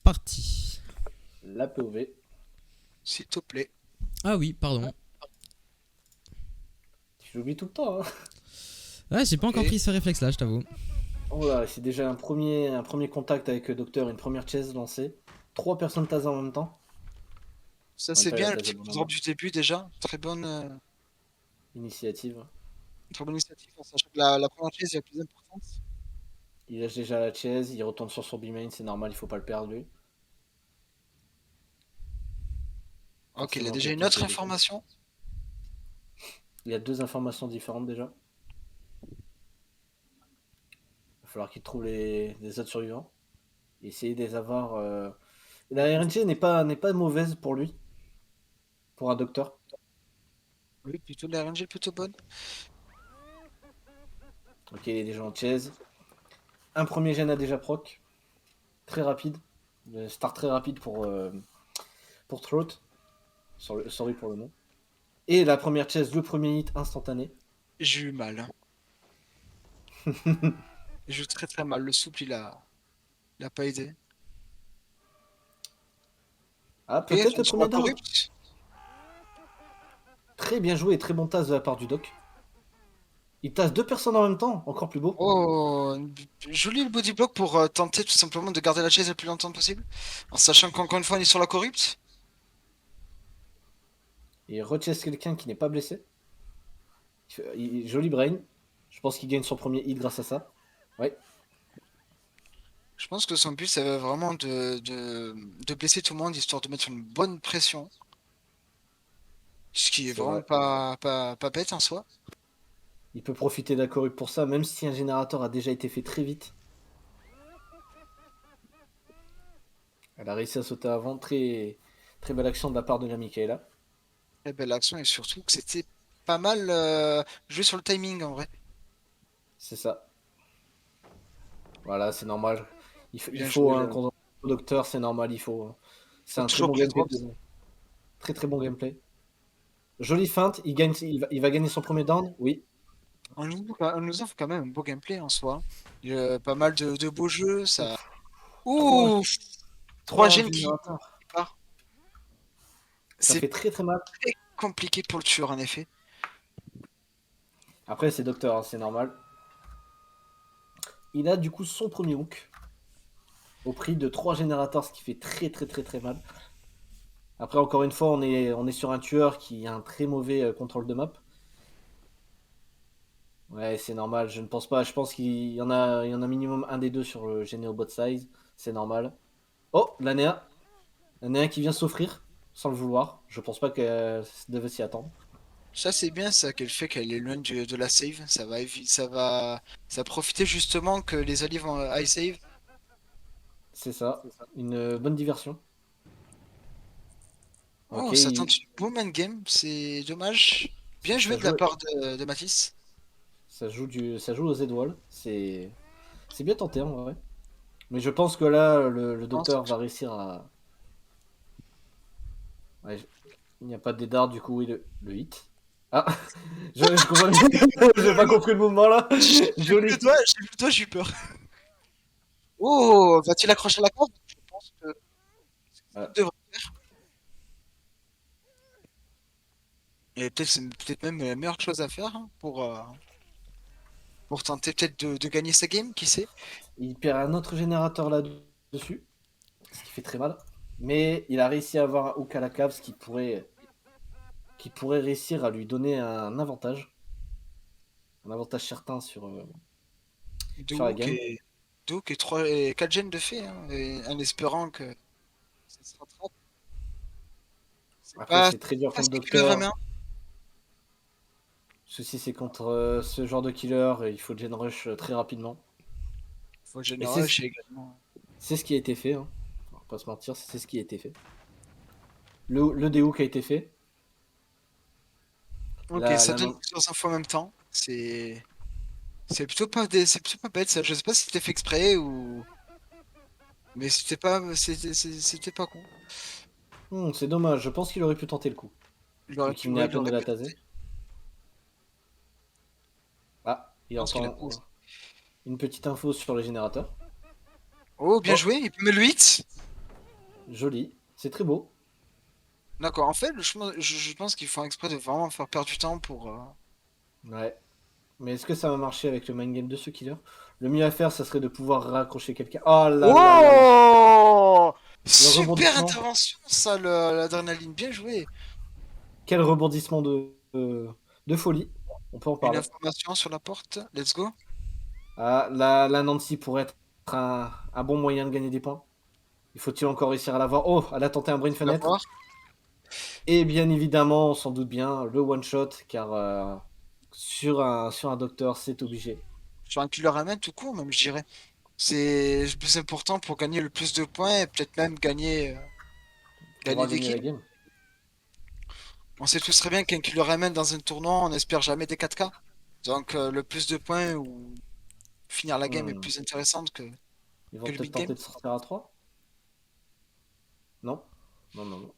parti. La POV. S'il te plaît. Ah oui, pardon. Je l'oublie tout le temps. Hein. Ouais, j'ai pas encore Ok. pris ce réflexe-là, je t'avoue. Oh là, c'est déjà un premier contact avec le docteur, une première chase lancée. 3 personnes tasées en même temps. Ça En même c'est temps, il a bien le tasé petit le coup drop bonhomme. du début déjà. Initiative. Très bonne initiative, en sachant que la première chase est la plus importante. Il lâche déjà la chase, il retourne sur son B-main, c'est normal, il faut pas le perdre lui. Ok, il a Forcément, déjà une quelqu'un qui autre est blessé. information. Il y a 2 informations différentes déjà. Il va falloir qu'il trouve les autres survivants. Et essayer de les avoir. La RNG n'est pas mauvaise pour lui, pour un docteur. Oui, plutôt la range est plutôt bonne. Ok, il est déjà en chase. Un premier gène a déjà proc. Très rapide. Start très rapide pour Throat. Sorry pour le nom. Et la première chase, le premier hit instantané. J'ai eu mal. Hein. J'ai eu très très mal. Le souple il a pas aidé. Ah, Et peut-être le sur la premier down. corrupte. Très bien joué et très bon tasse de la part du doc. Il tasse 2 personnes en même temps, encore plus beau. Oh, joli le body block pour tenter tout simplement de garder la chaise le plus longtemps possible. En sachant qu'encore une fois on est sur la corrupte. Et il rechase quelqu'un qui n'est pas blessé. Joli brain. Je pense qu'il gagne son premier hit grâce à ça. Ouais, Je pense que son but ça va vraiment de blesser tout le monde histoire de mettre une bonne pression. Ce qui est c'est vraiment vrai. pas bête en soi. Il peut profiter de la corrupte pour ça, même si un générateur a déjà été fait très vite. Elle a réussi à sauter avant. Très, très belle action de la part de la Michaela. Très belle action et surtout que c'était pas mal joué sur le timing en vrai. C'est ça. Voilà, c'est normal. Il Bien faut joué un là. docteur, c'est normal, il faut. C'est Faut un très toujours bon gameplay. pre-drop. Très très bon gameplay. Jolie feinte, il va gagner son premier down, oui. On nous offre quand même un beau gameplay en soi. Il y a pas mal de beaux jeux. Ça. Ouf. Trois, Ouh! Trois trois gènes qui générateurs. partent. Ça C'est fait très très mal. très compliqué pour le tueur en effet. Après, c'est docteur, hein, c'est normal. Il a du coup son premier hook au prix de 3 générateurs, ce qui fait très très très très mal. Après, encore une fois, on est sur un tueur qui a un très mauvais contrôle de map. Ouais, c'est normal, je ne pense pas. Je pense qu'il y en a minimum un des deux sur le Généo bot size. C'est normal. Oh, l'Anéa. L'Anéa qui vient s'offrir sans le vouloir. Je pense pas qu'elle devait s'y attendre. Ça c'est bien ça qu'elle fait qu'elle est loin de la save. Ça va profiter justement que les alliés vont high save. C'est ça. Une bonne diversion. Ok, Oh, ça tente une beau man game. C'est dommage. Bien joué ça de la joue, part de Matisse. ça joue aux étoiles. C'est bien tenté en vrai. Mais je pense que là, le Je pense. docteur va réussir à. Ouais, il n'y a pas de dard, du coup, oui, le hit. Ah, je comprends bien. J'ai pas compris le mouvement là. J'ai vu le Joli. doigt, j'ai vu le doigt, j'ai eu peur. Oh, va-t-il accrocher la corde? Je pense que Ouais. il devrait. Et peut-être c'est peut-être même la meilleure chose à faire hein, pour tenter peut-être de gagner sa game, qui sait? Il perd un autre générateur là-dessus, ce qui fait très mal. Mais il a réussi à avoir un hook à la cave, ce qui pourrait réussir à lui donner un avantage certain sur la Douk game. et Douk et 3 et 4 gènes de fait, hein, en espérant que ça se rattrape. Après, c'est très C'est dur pas contre le spéculaire à docteur. main. Le souci, c'est contre ce genre de killer, il faut gen rush très rapidement. Faut Et gène c'est rush également. c'est ce qui a été fait. Hein. On va pas se mentir, c'est ce qui a été fait. Le déhook a été fait. Ok, La, ça la donne main. plusieurs infos en même temps. C'est plutôt pas bête ça. Je sais pas si c'était fait exprès ou. Mais c'était pas con. C'est dommage, je pense qu'il aurait pu tenter le coup. Il Vu aurait pu, qu'il venait ouais, à il peine de aurait la pu taser. tenter. Ah, il Je pense qu'il a entend posé. une petite info sur le générateur. Oh, bien Oh, joué, il peut mettre le hit. Joli. C'est très beau. D'accord. En fait, je pense qu'ils font exprès de vraiment faire perdre du temps pour. Ouais. Mais est-ce que ça va marcher avec le mind game de ce killer? Le mieux à faire, ça serait de pouvoir raccrocher quelqu'un. Oh là là là là. Oh! Le Super rebondissement. intervention, ça, l'adrénaline. Bien joué. Quel rebondissement de folie. On peut en Une parler. information sur la porte. Let's go. Ah, la Nancy pourrait être un bon moyen de gagner des points. Il faut-il encore réussir à l'avoir? Oh, elle a tenté un brain On va fenêtre. voir. Et bien évidemment, on s'en doute bien, le one-shot, car sur un docteur, c'est obligé. Sur un killer à main tout court, même, je dirais. C'est le plus important pour gagner le plus de points et peut-être même gagner Pouvoir des gagner la kills. game. On sait tous très bien qu'un killer à main dans un tournoi, on n'espère jamais des 4K. Donc, le plus de points ou finir la game est Hmm. plus intéressante Ils vont que le peut-être big game. tenter de sortir à 3. Non? Non, non, non.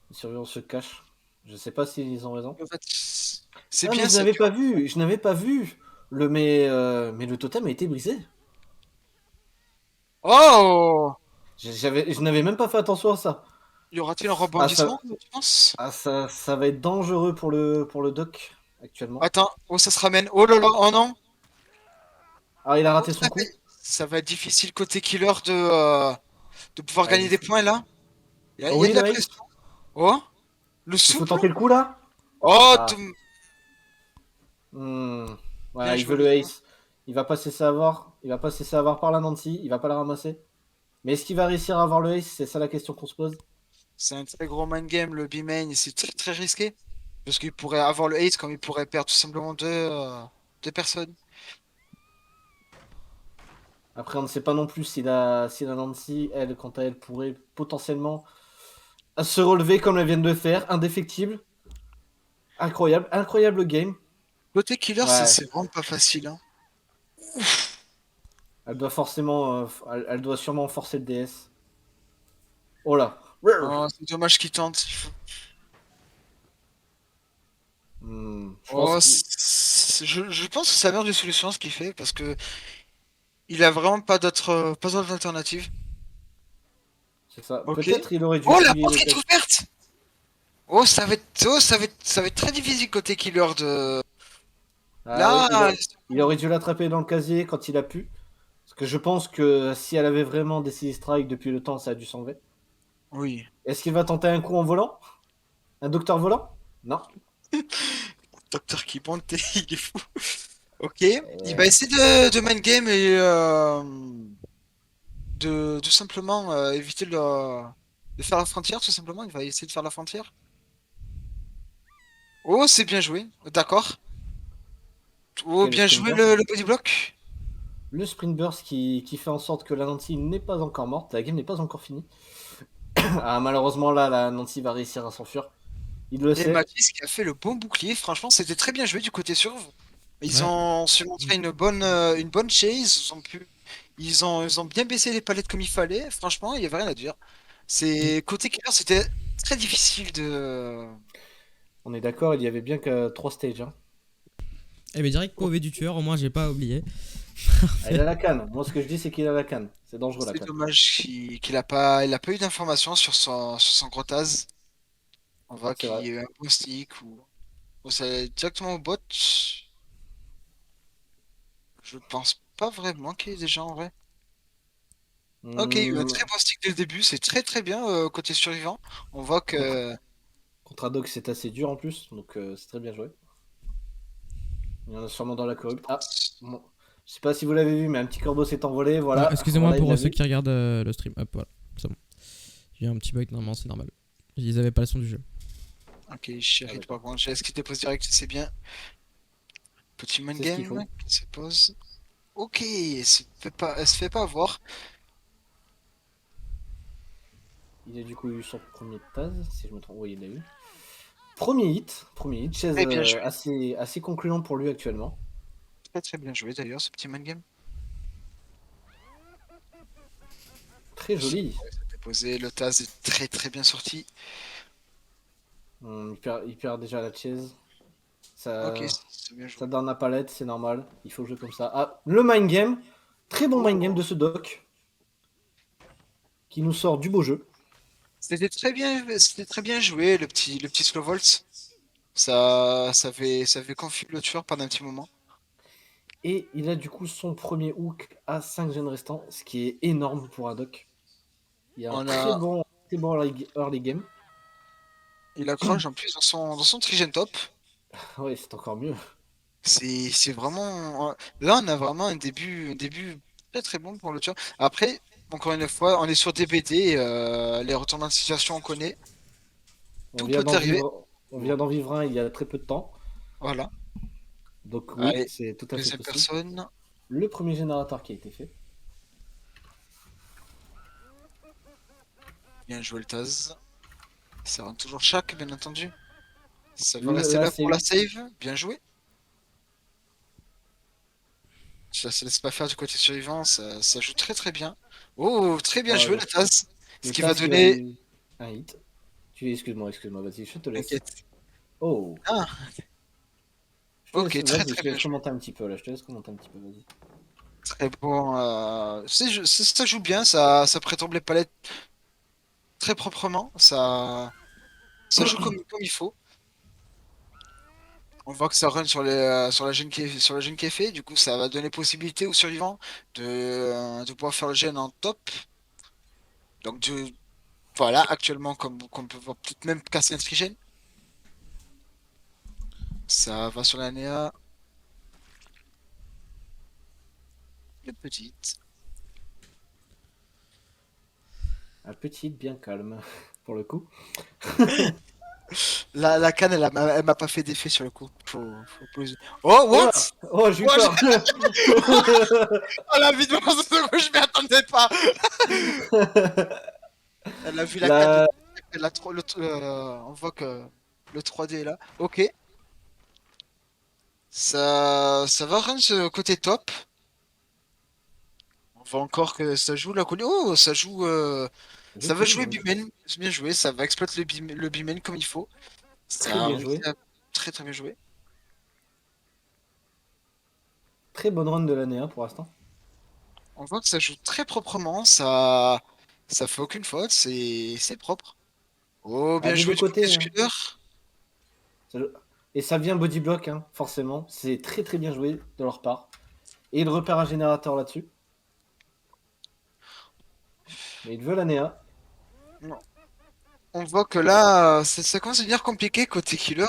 Les surveillants se cachent. Je sais pas s'ils ont raison. En fait, c'est Ah, mais bien je ça. n'avais pas vu! Je n'avais pas vu! Mais le totem a été brisé. Oh! Je n'avais même pas fait attention à ça. Y aura-t-il un Ah, ça, rebondissement, tu penses? ça va être dangereux pour le doc, actuellement. Attends, oh, ça se ramène. Oh là là, oh non! Ah, il a Oh, raté son coup. ça va être difficile côté killer de pouvoir Ah, gagner des points là. oh Il y a oui, de la le ace. pression. Oh! Le Il faut souple? tenter le coup, là? Oh! Ah. Hmm. Bien Voilà, il veut joué, le bien. ace. Il va pas se laisser avoir. Il va pas se laisser avoir par la Nancy. Il va pas la ramasser. Mais est-ce qu'il va réussir à avoir le ace? C'est ça la question qu'on se pose. C'est un très gros mind game, le B-main, et c'est très très risqué. Parce qu'il pourrait avoir le ace comme il pourrait perdre tout simplement deux personnes. Après, on ne sait pas non plus si la Nancy, elle, quant à elle, pourrait potentiellement se relever comme elle vient de le faire. Indéfectible. Incroyable. Incroyable game. Côté killer, Ouais. c'est vraiment pas facile, hein. Elle doit forcément. Elle doit sûrement forcer le DS. Oh là. Oh, c'est dommage qu'il tente. Je pense Oh, qu'il. je pense que c'est la meilleure des solutions ce qu'il fait parce que il a vraiment pas d'autre alternative. C'est ça. Ok. Peut-être il aurait dû Oh, la fouiller porte le qui est test. ouverte! Ça va être très difficile côté killer de. Ah oui, Là, il aurait dû l'attraper dans le casier quand il a pu. Parce que je pense que si elle avait vraiment décidé strike depuis le temps, ça a dû s'enlever. oui. Est-ce qu'il va tenter un coup en volant? Un docteur volant? Non. Docteur qui monte, il est fou. Ok. Il va Euh, essayer de main game et de tout simplement éviter de faire la frontière, tout simplement. Il va essayer de faire la frontière. Oh, c'est bien joué. D'accord. Oh, ok, le bien sprint joué burst. le body block. Le sprint burst qui fait en sorte que la Nancy n'est pas encore morte. La game n'est pas encore finie. Ah, malheureusement, là, la Nancy va réussir à s'enfuir. Il le Et sait. Mathis qui a fait le bon bouclier. Franchement, c'était très bien joué du côté surve. Ils Ouais. ont su montrer une bonne chase. Ils ont bien baissé les palettes comme il fallait. Franchement, il n'y avait rien à dire. C'est côté killer, c'était très difficile de. On est d'accord, il y avait bien que 3 stages. Hein. Eh ben direct POV du tueur, au moins j'ai pas oublié. Ah, il a la canne. Moi, ce que je dis, c'est qu'il a la canne. C'est dangereux, la C'est canne. dommage qu'il a pas eu d'informations sur son gros Taz. On voit C'est qu'il vrai. y a eu un gros stick ou c'est directement au bot. Je pense pas vraiment qu'il y ait des gens en vrai. Ok, il y a eu un Hmm, très beau stick dès le début, c'est très très bien côté survivant. On voit contre, que. contre Adoc, c'est assez dur en plus. Donc, c'est très bien joué. Il y en a sûrement dans la corrupte. Ah, bon. Je sais pas si vous l'avez vu, mais un petit corbeau s'est envolé. Ah, Voilà. excusez-moi Voilà, il pour l'a ceux vu. qui regardent le stream. Hop, voilà, c'est bon. J'ai eu un petit bug, normalement c'est normal. Ils avaient pas le son du jeu. Ok, Ah, chérie, d'accord. par contre, j'ai ce qui dépose direct, c'est bien. Petit main C'est ce qu'il game faut. qui se pose. Ok, elle se fait pas avoir. Il a du coup eu son premier Taz, si je me trompe. Oui, il l'a eu. Premier hit. Premier hit. Chaise Très bien joué. assez concluant pour lui actuellement. Très très bien joué d'ailleurs, ce petit man game. Très joli. Déposé, le Taz est très très bien sorti. Il perd déjà la chaise. Ok, Ça, c'est bien joué. ça donne la palette, c'est normal. Il faut jouer comme ça. Ah, le mind game. Très bon mind game Oh. de ce doc. qui nous sort du beau jeu. C'était très bien joué, le petit slow volt. Ça avait confus le tueur pendant un petit moment. Et il a du coup son premier hook à 5 gènes restants, ce qui est énorme pour un doc. Il y a un On très a, bon, early game. il accroche en plus dans son trigène top. Ouais, c'est encore mieux. C'est vraiment. Là, on a vraiment un début très très bon pour le tueur. Après, encore une fois, on est sur DBD, les retournements de situation, on connaît. On Tout vient peut d'en arriver. vivre, on vient d'en vivre un il y a très peu de temps. Voilà. Donc oui, Allez, c'est tout à fait deuxième possible. personne. Le premier générateur qui a été fait. Bien joué le Taz. Ça rend toujours chaque, bien entendu. Ça va rester Là, là pour la c'est save. Bien joué. Ça se laisse pas faire du côté survivant. Ça joue très très bien. Oh, très bien joué le Taz. Ce le qui va task qui va donner. lui... un hit. Excuse-moi, vas-y, je te laisse. T'inquiète. Oh, Ah, ok, très vas-y, je très te bien laisse joué. commenter un petit peu là, je te laisse commenter un petit peu, vas-y. Très bon. Ça joue bien, ça prétombe les palettes très proprement. Ça joue comme il faut. On voit que ça run sur la gêne sur la gêne qui est fait. Du coup, ça va donner possibilité aux survivants de pouvoir faire le gène en top. Donc, voilà, actuellement, comme on peut voir, peut-être même casser un trigène. Ça va sur la Néa. Les petites. Un petit hit bien calme, pour le coup. La canne, elle m'a pas fait d'effet sur le coup. Faut poser. Oh, Oh what? là, oh, j'ai eu Oh, peur. oh, la vie de mon secours, je m'y attendais pas. Elle a vu la canne de La... on voit que le 3D est là. Ok. Ça va run ce côté top. On voit encore que ça joue la colline. Oh, ça joue. Ça va jouer Bimen. C'est bien joué. Ça va exploiter le Bimen comme il faut. Ça Très a bien réussi joué. à très très bien joué. Très bonne run de l'année 1 pour l'instant. On voit que ça joue très proprement. Ça fait aucune faute. C'est propre. Oh, Ah, bien des deux joué du côté côtés. Sculler. Ça- Et ça vient body block, hein, forcément. C'est très très bien joué de leur part. Et il repère un générateur là-dessus. Mais il veut la Néa. Non. On voit que là, ça commence à devenir compliqué côté killer.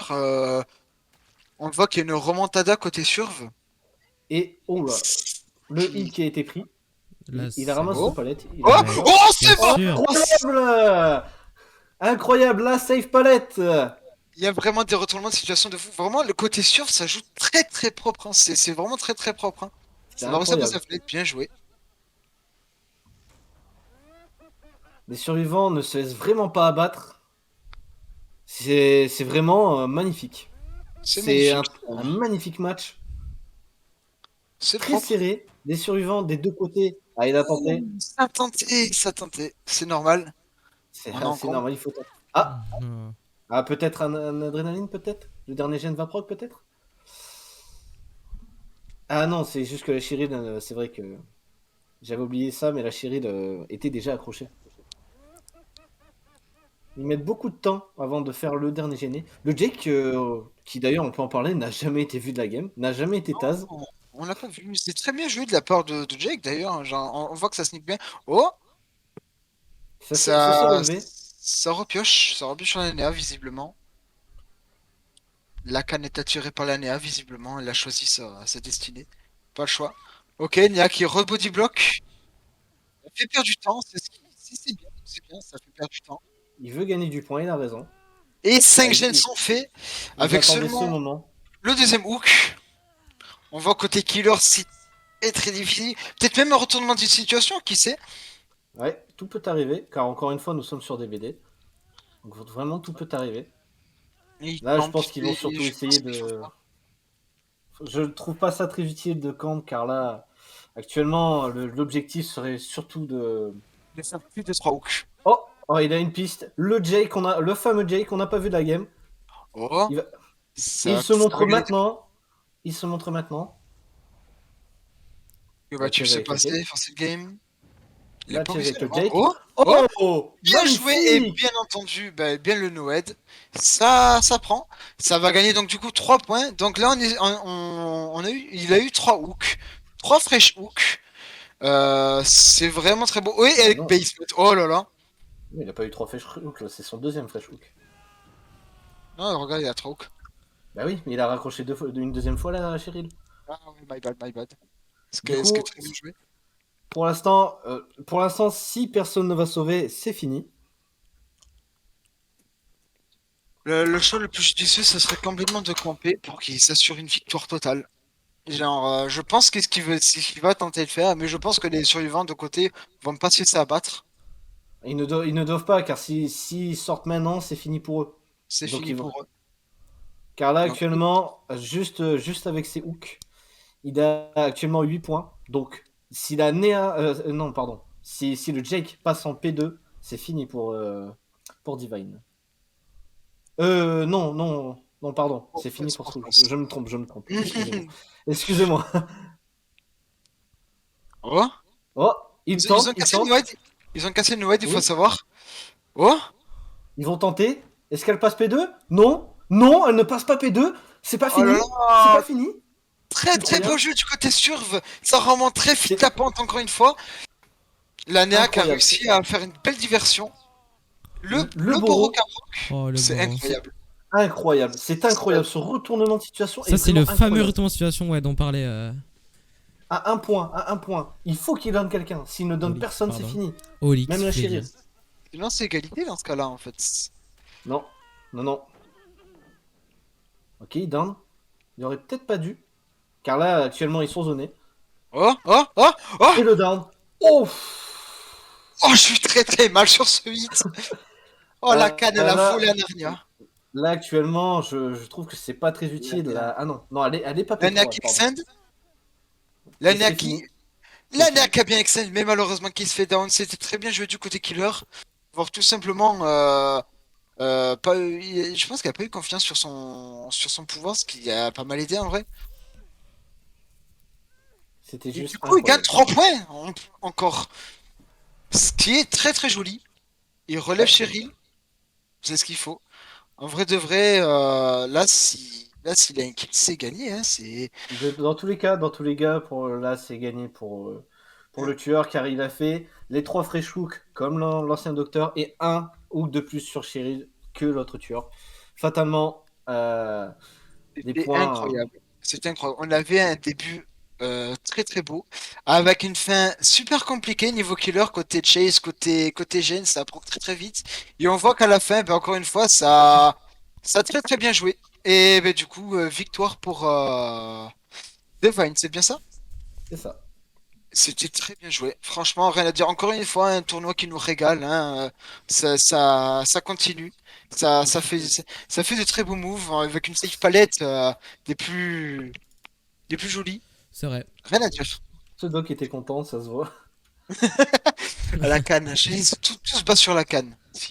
On voit qu'il y a une remontada côté surve. Et oh là, le hit qui a été pris. Là, Il a c'est. ramassé Oh, son palette. Il oh, a Ouais, oh, bien c'est bon! sûr. Incroyable! Incroyable, la safe palette! Il y a vraiment des retournements de situation de fou. Vraiment, le côté surve, ça joue très très propre. Hein. C'est vraiment très très propre. Hein. C'est Ça va réussir à passer incroyable. la fenêtre. Bien joué. Les survivants ne se laissent vraiment pas abattre. C'est vraiment magnifique. C'est C'est magnifique. un magnifique match. C'est Très propre. serré. Les survivants des deux côtés. Ah, il a Ouh, tenté. ça tentait, ça tentait. C'est normal. C'est On est en c'est combe. normal, il faut tenter. Ah! Non. Ah, peut-être un adrénaline, peut-être? Le dernier gène va proc, peut-être? Ah non, c'est juste que la Chiride, c'est vrai que j'avais oublié ça, mais la Chiride était déjà accrochée. Ils mettent beaucoup de temps avant de faire le dernier gêné. Le Jake, qui d'ailleurs, on peut en parler, n'a jamais été vu de la game, n'a jamais été Taz. On l'a pas vu. C'est très bien joué de la part de Jake d'ailleurs. Genre, on voit que ça sneak bien. Oh! Ça s'est Ça, relevé. ça repioche sur l'ANA visiblement. La canne est attirée par l'ANA visiblement. Elle a choisi sa destinée. Pas le choix. Ok, Nia qui rebody block. Ça fait perdre du temps. C'est bien, ça fait perdre du temps. Il veut gagner du point, il a raison. Et Ah, 5 gènes sont faits ils avec attendaient ce seulement moment. le deuxième hook. On voit côté killer, c'est très difficile. Peut-être même un retournement de situation, qui sait? Ouais, tout peut arriver, car encore une fois, nous sommes sur des BD. Donc vraiment, tout peut arriver. Et il Là, je campe, pense qu'ils vont surtout je pense essayer qu'il faut de... pas. Je ne trouve pas ça très utile de camp, car là, actuellement, l'objectif serait surtout de... De faire plus de 3 hooks. Oh, oh, il a une piste. Le fameux Jay qu'on n'a pas vu de la game. Oh, Il, va- ça se montre va gagner. maintenant. Il se montre maintenant. Que Ok, va-tu se j'avais cliqué. passer dans cette game? Il a Là, pas Chase réussi avec à le l'avoir. Jake. Oh, oh, Oh, bien joué et magnifique. bien entendu, bah, bien le Noed. Ça prend. Ça va gagner donc du coup 3 points. Donc là, on a eu, il a eu 3 hooks. 3 fresh hooks. C'est vraiment très beau. Oui, Ah avec non, basement. Oh là là. il a pas eu 3 fresh hook, là, c'est son deuxième fresh hook. Non, regarde, il a 3 hooks. Bah oui, mais il a raccroché une deuxième fois là, Cheryl. Ah ouais, my bad, my bad. Du Ce que coup, très bien joué. pour l'instant, si personne ne va sauver, c'est fini. Le choix le plus judicieux, ce serait complètement de camper pour qu'il s'assure une victoire totale. Genre, je pense qu'est-ce qu'il veut, c'est ce qu'il va tenter de faire, mais je pense que les survivants de côté vont pas se laisser abattre. Ils ne doivent pas, car s'ils sortent maintenant, c'est fini pour eux. C'est Donc fini ils vont. pour eux. Car là, Donc, actuellement, juste avec ses hooks, il a actuellement 8 points. Donc, si la Néa. Non, pardon. Si le Jake passe en P2, c'est fini pour Divine. Non, non, non, pardon. pour C'est fini Force, pour pour Soul. Force. Je me trompe, je me trompe. Excusez-moi. Excusez-moi. Oh, Oh, il ils ont tente, il cassé le tente. Noed. Ils ont cassé le Noed, il faut Oui, savoir. Oh, ils vont tenter. Est-ce qu'elle passe P2? Non, non, elle ne passe pas P2. C'est pas oh là fini. C'est pas là. fini. Très très beau Incroyable. jeu du côté surve. Ça remonte très vite C'est la pente encore une fois. La NEAC a incroyable. réussi à faire une belle diversion. Le Le Boro Boro, Oh, le c'est bon. incroyable. incroyable. C'est incroyable. Ce retournement de situation est Ça, c'est le vraiment fameux incroyable. retournement de situation ouais, dont parlait. À un point, à un point. Il faut qu'il donne quelqu'un. S'il ne donne Olix, personne, c'est pardon. fini. Olix, Même la je l'ai chérie. dit. Sinon, c'est égalité dans ce cas-là en fait. Non, non, non. Ok, il down. Il aurait peut-être pas dû. Car là, actuellement, ils sont zonés. Oh, oh, oh, oh, Et le down. Oh, oh, je suis très très mal sur ce hit. Oh, la canne, elle a volé là, à Narnia. là, actuellement, je trouve que c'est pas très utile. Là. Ah non, non, elle est pas La P3, NEAC pardon. extend. La Et c'est NEAC fini. qui... C'est La fini. NEAC a bien extend, mais malheureusement qui se fait down. C'était très bien joué du côté killer. Voir tout simplement... pas, je pense qu'elle a pas eu confiance sur son pouvoir, ce qui a pas mal aidé en vrai. C'était Et du juste coup, il gagne incroyable. 3 points encore. Ce qui est très très joli. Il relève Ouais. Cheryl, c'est ce qu'il faut. En vrai de vrai, là, s'il a un kill, c'est gagné. Hein, c'est... Dans tous les cas, là, c'est gagné pour le tueur car il a fait les 3 fresh hooks comme l'ancien docteur et un hook de plus sur Cheryl que l'autre tueur. Fatalement, des C'était points. incroyable. C'était incroyable. On avait un début très très beau, avec une fin super compliquée niveau killer, côté Chase, côté Jane, ça prend très très vite. Et on voit qu'à la fin, ben, encore une fois, ça a très très bien joué. Et ben, du coup, victoire pour Divine, c'est bien ça? C'est ça. C'était très bien joué. Franchement, rien à dire. Encore une fois, un tournoi qui nous régale. Hein. Ça continue. Ça fait de très beaux moves avec une safe palette des plus, des plus jolies. C'est vrai. Rien à dire. Ce doc était content, ça se voit. À la canne. Tout se base sur la canne.